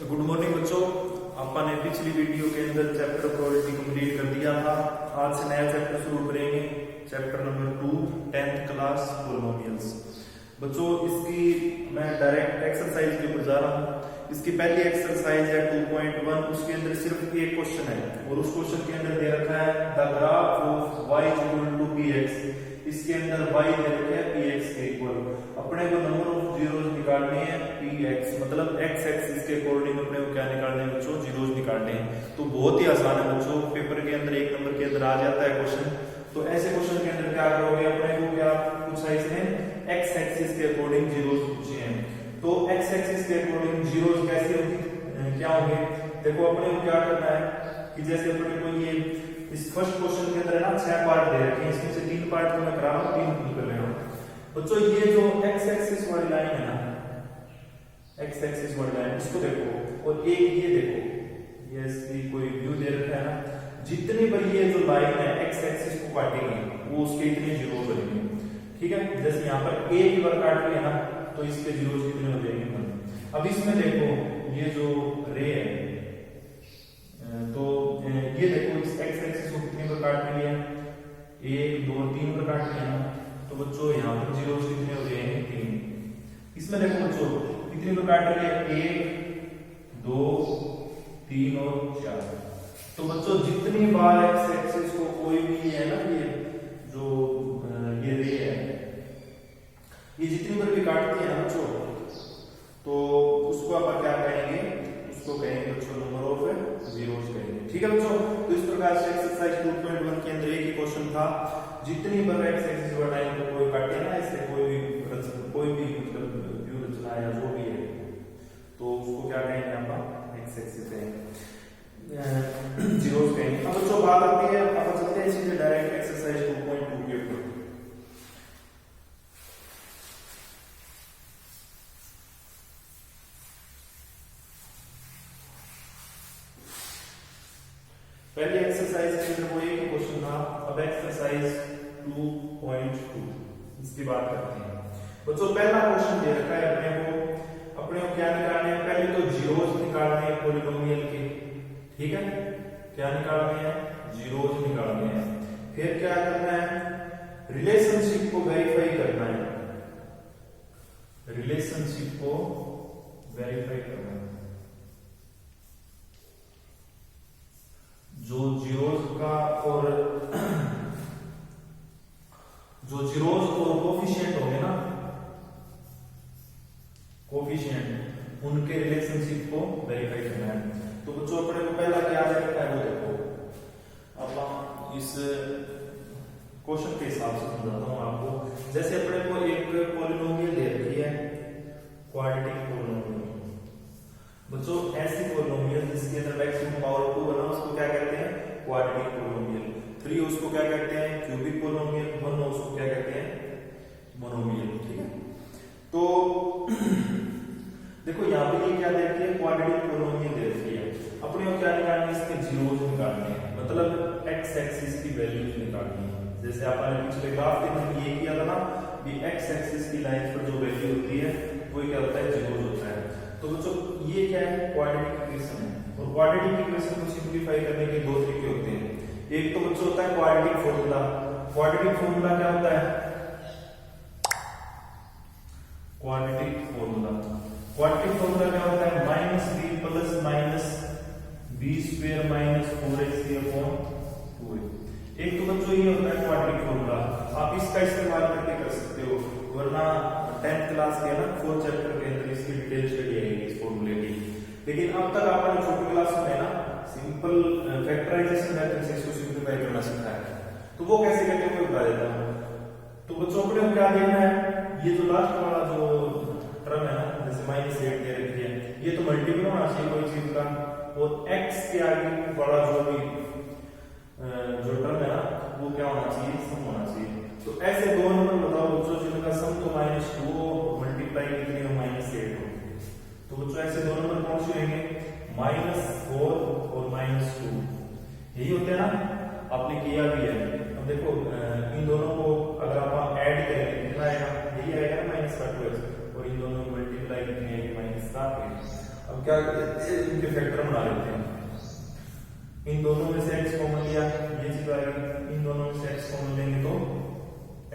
Good morning बच्चों। अपन ने पिछली वीडियो के अंदर चैप्टर प्रोबेबिलिटी कंप्लीट कर दिया था। आज से नया चैप्टर शुरू करेंगे, chapter number 2 10th class polynomials. बच्चों इसकी मैं डायरेक्ट एक्सरसाइज के ऊपर जा रहा हूँ। इसकी पहली एक्सरसाइज है 2.1, उसके अंदर सिर्फ एक क्वेश्चन है और उस क्वेश्चन के अंदर दे रखा है the graph of y equal to px। इसके अंदर y दे रखा है px के इक्वल। अपने को नंबर ऑफ जीरोस निकालने हैं px, मतलब x एक्सिस के अकॉर्डिंग अपने को क्या निकालने हैं बच्चों, जीरोस निकालने हैं। तो बहुत ही आसान है बच्चों, पेपर के अंदर 1 नंबर के अंदर आ जाता है क्वेश्चन। तो ऐसे क्वेश्चन के अंदर क्या करोगे, अपने को क्या पूछा इसने, x एक्सिस के अकॉर्डिंग जीरोस पूछे हैं। तो x एक्सिस के अकॉर्डिंग जीरोस कैसे होगी, क्या होंगे, देखो अपने को क्या करना है कि जैसे अपने को ये इस फर्स्ट क्वेश्चन के अंदर है ना 6 पार्ट दे रखे हैं, इसमें से 3 पार्ट तो मैं करा रहा हूं, 3 तुम कर रहे हो बच्चों। ये जो x एक्सिस वाली लाइन है ना, x एक्सिस वाली लाइन, इसको देखो और एक ये देखो, ये इसकी कोई व्यू दे रखा है ना, जितनी बड़ी ये जो लाइन है x एक्सिस को काटेंगे वो उसके इतने जीरो बनेंगे। ठीक है, जैसे यहाँ पर a की बार काट रही है ना, तो इसके जीरोस कितने हो जाएंगे। अब इसमें देखो ये जो रे है, तो ये देखो इस x एक्सिस को कितने बार काट रही है, 1 2 3 बार काट रही है ना, तो बच्चों यहाँ पर जीरोस कितने हो जाएंगे, 3। इसमें देखो बच्चों कितनी बार काट रही है, 1 2 3 और 4। तो बच्चों जितनी बार x एक्सिस को कोई भी है ना, ये जो ये रे है, ये जितनी बार भी काटती है ना बच्चों, तो उसको अपन क्या कहेंगे, उसको कहेंगे बच्चों नंबर ऑफ जीरोस कहेंगे। ठीक है बच्चों, तो इस प्रकार से एक्सरसाइज 2.1 के अंदर एक ही क्वेश्चन था, जितनी बार x एक्सिस वाला लाइन को कोई काटे ना, इससे कोई भी मतलब व्यू रचना या जो भी है, तो उसको क्या कहेंगे अपन, x एक्सिस कहेंगे, जीरोस कहेंगे। अब बच्चों बात आती है, अब चलते हैं सीधे डायरेक्ट एक्सरसाइज 2.2 के ऊपर। पहली एक्सरसाइज के अंदर वो एक ही क्वेश्चन था। अब एक्सरसाइज 2.2 इसकी बात करते हैं बच्चों। पहला क्वेश्चन दे रखा है अपने को क्या निकालने हैं, पहले तो जीरोस निकालने हैं पॉलिनोमियल के। ठीक है, क्या निकालने हैं, जीरोस निकालने हैं। फिर क्या करना है, रिलेशनशिप को वेरीफाई करना है, रिलेशनशिप को वेरीफाई करना है। जो जीरोस का और जो जीरोस और कोफिशिएंट होंगे ना, कोफिशिएंट, उनके रिलेशनशिप को वेरीफाई करना है। तो बच्चों अपने को पहला क्या करना है वो देखो। अब हम इस क्वेश्चन के हिसाब से समझाता हूं आपको। जैसे अपने को एक पॉलिनोमियल दे रखी है, क्वाड्रेटिक पॉलिनोमियल। बच्चों ऐसी पॉलिनोमियल जिसके अंदर मैक्सिमम पावर 2 बना, उसको क्या कहते हैं, क्वाड्रेटिक पॉलिनोमियल। 3 उसको क्या कहते हैं, क्यूबिक पॉलिनोमियल। 1 उसको क्या कहते हैं, मोनोमियल। ठीक है, तो देखो यहाँ पे ये क्या दे रखी है, क्वाड्रेटिक पॉलिनोमियल दे रखी है। अपने को क्या निकालना है, इसके जीरोस निकालने हैं, मतलब x एक्सिस की वैल्यूज निकालनी है। जैसे आपने पिछले ग्राफ के अंदर ये किया था ना, कि x एक्सिस की लाइन पर जो वैल्यू होती है वो क्या होता है, जीरोस होता है। तो बच्चों ये क्या है, क्वाड्रेटिक इक्वेशन है। और क्वाड्रेटिक इक्वेशन को सिंपलीफाई करने के 2 तरीके होते हैं। एक तो बच्चों होता है क्वाड्रेटिक फॉर्मूला। क्वाड्रेटिक फॉर्मूला क्या होता है, क्वाड्रेटिक फॉर्मूला, क्वाड्रेटिक फॉर्मूला क्या होता है, -b plus -b square minus 4ac upon 2a। एक तो बच्चों ये होता है क्वाड्रेटिक फॉर्मूला, आप इसका इस्तेमाल करके कर सकते हो, वरना 10th क्लास के ना 4th चैप्टर के अंदर इसकी डिटेल स्टडी आएगी इस फॉर्मूले की। लेकिन अब तक आपने छोटी क्लास में ना सिंपल फैक्टराइजेशन मेथड से इसको सिंपलीफाई करना सीखा है, तो वो कैसे करते हैं मैं बता देता हूं। तो बच्चों अपने को क्या देखना है, ये जो लास्ट वाला जो टर्म है ना, जैसे -8 दे रखी है, ये तो मल्टीपल होना चाहिए कोई चीज का, और x के आगे बड़ा जो भी जो टर्म है ना, वो क्या होना चाहिए, सम होना चाहिए। तो ऐसे 2 नंबर बताओ बच्चों जिनका सम तो -2 और मल्टीप्लाई कितनी हो, -8 हो। तो बच्चों ऐसे 2 नंबर कौन से होंगे, -4 और -2, यही होते हैं ना, आपने किया भी है। अब देखो इन दोनों को अगर आप ऐड करेंगे कितना आएगा, यही आएगा ना -2x, और इन दोनों को मल्टीप्लाई कितनी आएगी, -7। अब अब क्या करते हैं, इनके फैक्टर बना लेते हैं। इन दोनों में से x कॉमन लिया, ये चीज आ गई। इन दोनों में से x कॉमन लेंगे तो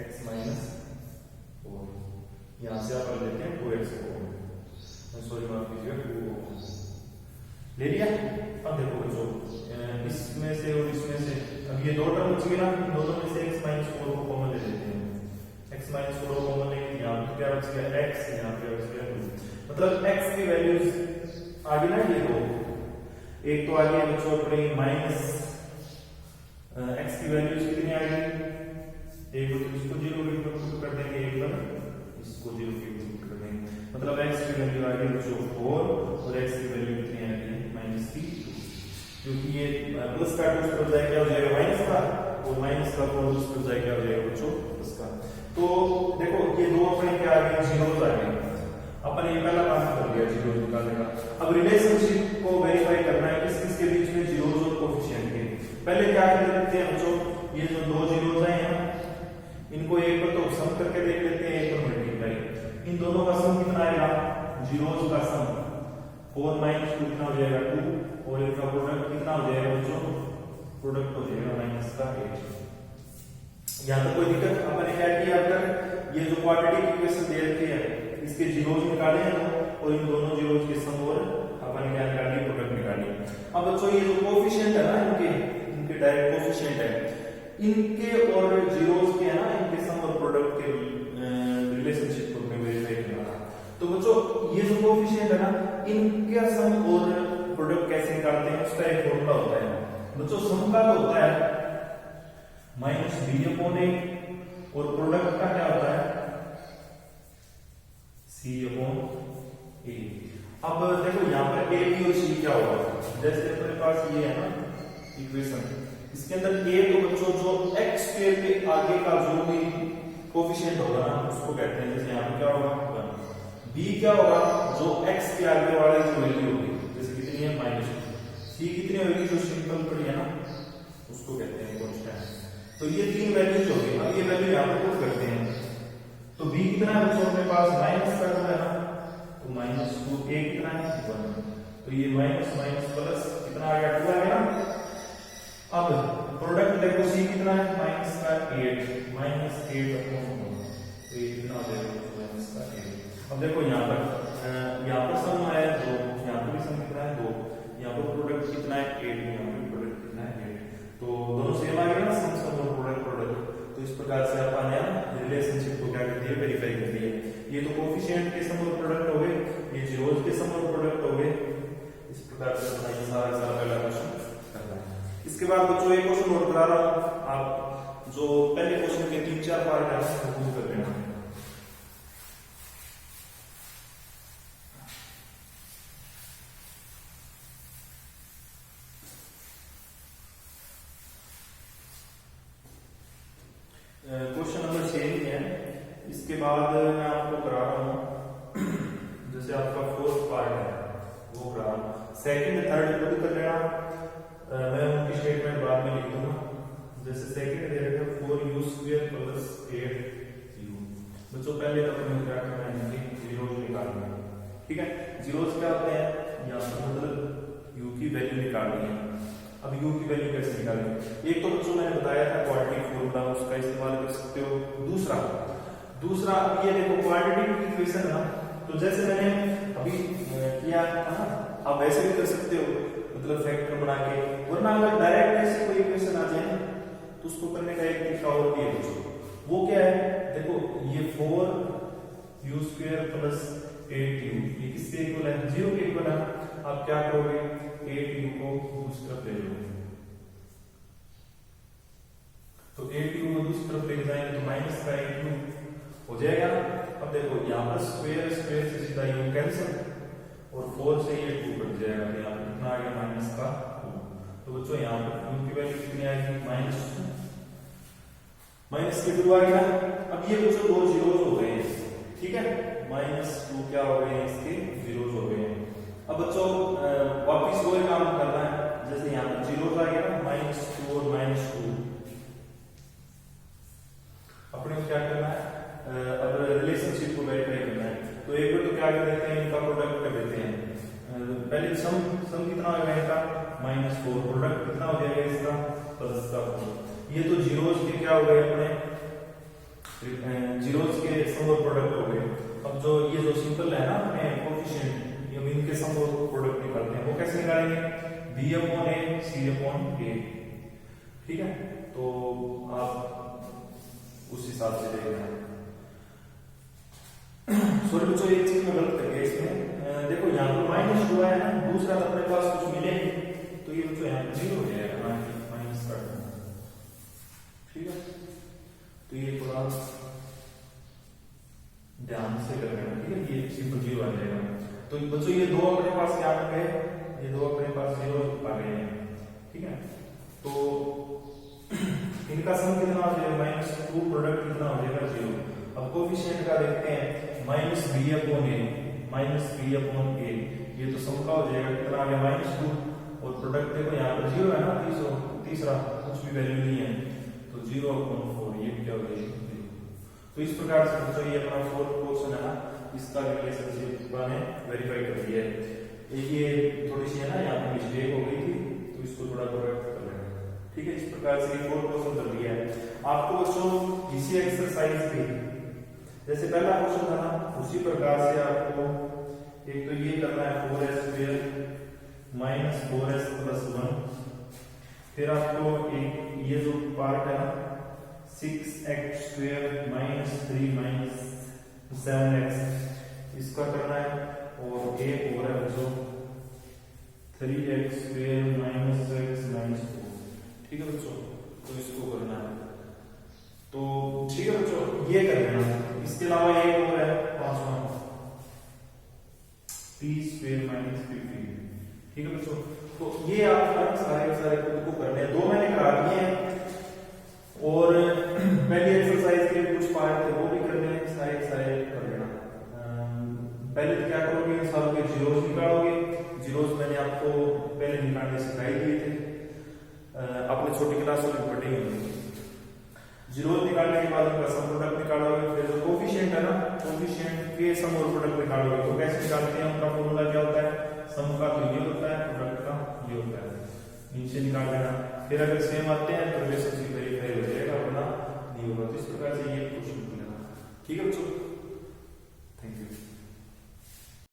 x माइनस 4, यहां से आप लेते हैं 2x को, सॉरी माफ कीजिएगा 2 ले लिया। अब देखो बच्चों, इसमें से और इसमें से अब ये दो टर्म बच गए ना, दोनों में से x माइनस 4 को कॉमन ले लेते हैं। x माइनस 4 को कॉमन लेंगे, यहाँ पे क्या बच गया x, यहाँ पे बच गया 2, मतलब x की वैल्यूज आ गई ना ये दो। एक तो आ गया बच्चों अपनी माइनस x की वैल्यूज कितनी आ गई, एक तो इसको 0 के इक्वल कर देंगे, एक बार इसको 0 के इक्वल कर देंगे, मतलब x की वैल्यू आ गई बच्चों 4 और x की वैल्यू कितनी आ गई -3, क्योंकि ये प्लस का 2 पर जाए क्या हो जाएगा माइनस का, और माइनस का 4 उस पर जाए क्या हो जाएगा बच्चों प्लस का। तो देखो ये दो अपने क्या आ गए, जीरोस आ गए। अपन ये पहला काम कर लिया जीरोस निकालने का। अब रिलेशनशिप को वेरीफाई करना है किस किस के बीच में, जीरोस और कोफिशिएंट के। पहले क्या कर लेते हैं बच्चों, ये जो दो जीरोस आए हैं इनको एक पर तो सम करके देख लेते हैं, एक पर मल्टीप्लाई। इन दोनों का सम कितना आएगा, जीरोस का सम 4 माइनस 2 कितना हो जाएगा 2, और इनका प्रोडक्ट कितना हो जाएगा बच्चों, प्रोडक्ट हो जाएगा माइनस का 8। यहां तक कोई दिक्कत? अपन ने क्या किया अब तक, ये जो क्वाड्रेटिक इक्वेशन दे रखी है इसके जीरोस निकाले हैं और इन दोनों जीरोस के सम और अपन ने क्या निकाली, प्रोडक्ट निकाली। अब बच्चों ये जो कोफिशिएंट है ना, इनके डायरेक्ट कोफिशिएंट है, इनके और जीरोस के है ना, इनके सम और प्रोडक्ट के रिलेशनशिप को हमें वेरीफाई करना था। तो बच्चों ये जो कोफिशिएंट है ना, इनके सम और प्रोडक्ट कैसे निकालते हैं, उसका एक फॉर्मूला होता है बच्चों। सम का तो होता है -b/a और प्रोडक्ट का क्या होता है c/a। अब देखो यहाँ पर a, b और c क्या होगा, जैसे अपने पास ये है ना इक्वेशन, इसके अंदर a तो बच्चों जो x स्क्वायर के आगे का जो भी कोफिशिएंट होगा ना उसको कहते हैं, जैसे यहाँ पे क्या होगा 1। b क्या होगा, जो x के आगे वाले जो वैल्यू होगी, जैसे कितनी है -2। c कितनी होगी, जो सिंपल पड़ी है ना उसको कहते हैं कांस्टेंट। तो ये तीन वैल्यूज होगी। अब ये वैल्यू यहाँ पे पुट करते हैं, तो b कितना है बच्चों अपने पास, माइनस का है ना, तो -2, a कितना है 1, तो ये माइनस माइनस प्लस कितना आ गया 2 आ गया ना। अब प्रोडक्ट देखो c कितना है, माइनस का 8 -8/1, तो ये कितना हो जाएगा माइनस का 8। अब देखो यहाँ पर सम है 2, यहाँ पर भी सम कितना है 2, यहाँ पर प्रोडक्ट कितना है 8, यहाँ पर प्रोडक्ट कितना है 8, तो दोनों सेम आ गए ना, सम सम और प्रोडक्ट। तो इस प्रकार से अपन रिलेशनशिप को क्या करती है, वेरीफाई करती है। ये तो कोफिशिएंट के सम और प्रोडक्ट हो गए, ये जीरोस के सम और प्रोडक्ट हो गए। इस प्रकार से अपना ये सारा पहला क्वेश्चन करना है। इसके बाद बच्चों एक क्वेश्चन नोट करा रहा हूं, आप जो पहले क्वेश्चन के 3-4 पार्ट है उसको कर लेना। क्वेश्चन नंबर 6 ही है। इसके बाद मैं आपको करा रहा हूं जैसे आपका 4th पार्ट है वो करा रहा हूं, सेकंड थर्ड खुद कर लेना, मैं उनकी स्टेटमेंट बाद में लिख दूंगा। जैसे सेकंड दे रखा है 4u² + 8u। बच्चों पहले तो अपने क्या करना है, इनके जीरोस निकालना है, ठीक है। जीरोस क्या होते हैं, यहाँ पर मतलब u की वैल्यू निकालनी है। अब u की वैल्यू कैसे निकालेंगे, एक तो बच्चों मैंने बताया था क्वाड्रेटिक फॉर्मूला, उसका इस्तेमाल कर सकते हो। दूसरा अब ये देखो क्वाड्रेटिक इक्वेशन ना, तो जैसे मैंने अभी किया था ना, आप वैसे भी कर सकते हो, मतलब फैक्टर बना के, वरना अगर डायरेक्ट ऐसे कोई इक्वेशन आ जाए तो उसको करने का एक तरीका और भी है बच्चों। वो क्या है, देखो ये 4u² + 8u ये किसके इक्वल है, 0 के इक्वल है। आप क्या करोगे, 8u को दूसरी तरफ ले लो, तो 8u को दूसरी तरफ ले जाएंगे तो माइनस का 8u हो जाएगा। अब देखो यहाँ पर स्क्वायर से सीधा u कैंसिल, और 4 से ये 2 कट जाएगा, तो यहाँ पर कितना आ गया माइनस का 2। तो बच्चों यहाँ पर u की वैल्यू कितनी आएगी, माइनस के 2 आ गया। अब ये बच्चों दो जीरोस हो गए हैं, ठीक है, -2 क्या हो गए हैं, इसके जीरोस हो गए हैं। अब बच्चों वापिस वही काम करना है, जैसे यहाँ पर जीरोस आ गया ना, -2 और -2, अपने क्या करना है, अब रिलेशनशिप को वेरीफाई करना है। तो एक बार तो क्या कर देते हैं, इनका प्रोडक्ट कर देते हैं, पहले सम कितना हो जाएगा -4, प्रोडक्ट कितना हो जाएगा इसका प्लस का 4। ये तो जीरोस के क्या हो गए अपने, जीरोस के सम और प्रोडक्ट हो गए। अब जो ये जो सिंपल है ना अपने कोएफिशिएंट, ये इनके सम और प्रोडक्ट निकालते हैं, वो कैसे निकालेंगे, b/a c/a, ठीक है। तो आप उस हिसाब से देखना। सॉरी बच्चों एक चीज में गलत कर गया इसमें, देखो यहाँ पर -2 है ना, दूसरा अपने पास कुछ मिले तो ये बच्चों यहाँ पर 0 हो जाएगा, माइनस का, ठीक है। तो ये थोड़ा ध्यान से कर लेना, ठीक है। ये सिंपल 0 आ जाएगा। तो बच्चों ये दो अपने पास क्या आ गए, ये दो अपने पास 0 आ गए हैं, ठीक है। तो इनका सम कितना हो जाएगा -2, प्रोडक्ट कितना हो जाएगा 0। अब कोएफिशिएंट का देखते हैं -b/a, ये तो सम का हो जाएगा कितना आ गया -2, और प्रोडक्ट देखो यहाँ पर 0 है ना, तीसरा कुछ भी वैल्यू नहीं है, तो 0/4 ये क्या हो जाएगा 0। तो इस प्रकार से बच्चों ये अपना फोर्थ क्वेश्चन है ना, इसका रिलेशनशिप मैंने वेरीफाई कर दिया है। ये थोड़ी सी है ना यहाँ पर मिस्टेक हो गई थी, तो इसको थोड़ा करेक्ट कर लेना, ठीक है। इस प्रकार से ये फोर्थ क्वेश्चन कर दिया है आपको बच्चों। इसी एक्सरसाइज पे जैसे पहला क्वेश्चन था ना, उसी प्रकार से आपको एक तो ये करना है 4s² - 4s + 1, फिर आपको एक ये जो पार्ट है ना 6x² - 3 - 7x इसका करना है, और एक और है बच्चों 3x² - x - 4, ठीक है बच्चों। तो इसको करना है, तो ठीक है बच्चों ये कर लेना। इसके अलावा एक और है 5वां t² - 15, ठीक है बच्चों। तो ये आप सारे खुद को करने हैं, 2 मैंने करा दिए हैं, और पहली एक्सरसाइज के कुछ पार्ट थे वो भी करने हैं, सारे कर लेना। पहले तो क्या करोगे, सारों के जीरोस निकालोगे। जीरोस मैंने आपको पहले निकालने सिखाई दिए थे, अपने छोटी क्लासों में पढ़ी होंगी। जीरोस निकालने के बाद उनका सम प्रोडक्ट निकालोगे, फिर जो कोएफिशिएंट है ना, कोएफिशिएंट के सम और प्रोडक्ट निकालोगे। तो कैसे निकालते हैं, उनका फॉर्मूला क्या होता है, सम का तो ये होता है, प्रोडक्ट का ये होता है, इनसे निकाल लेना। फिर अगर सेम आते हैं तो रिलेशनशिप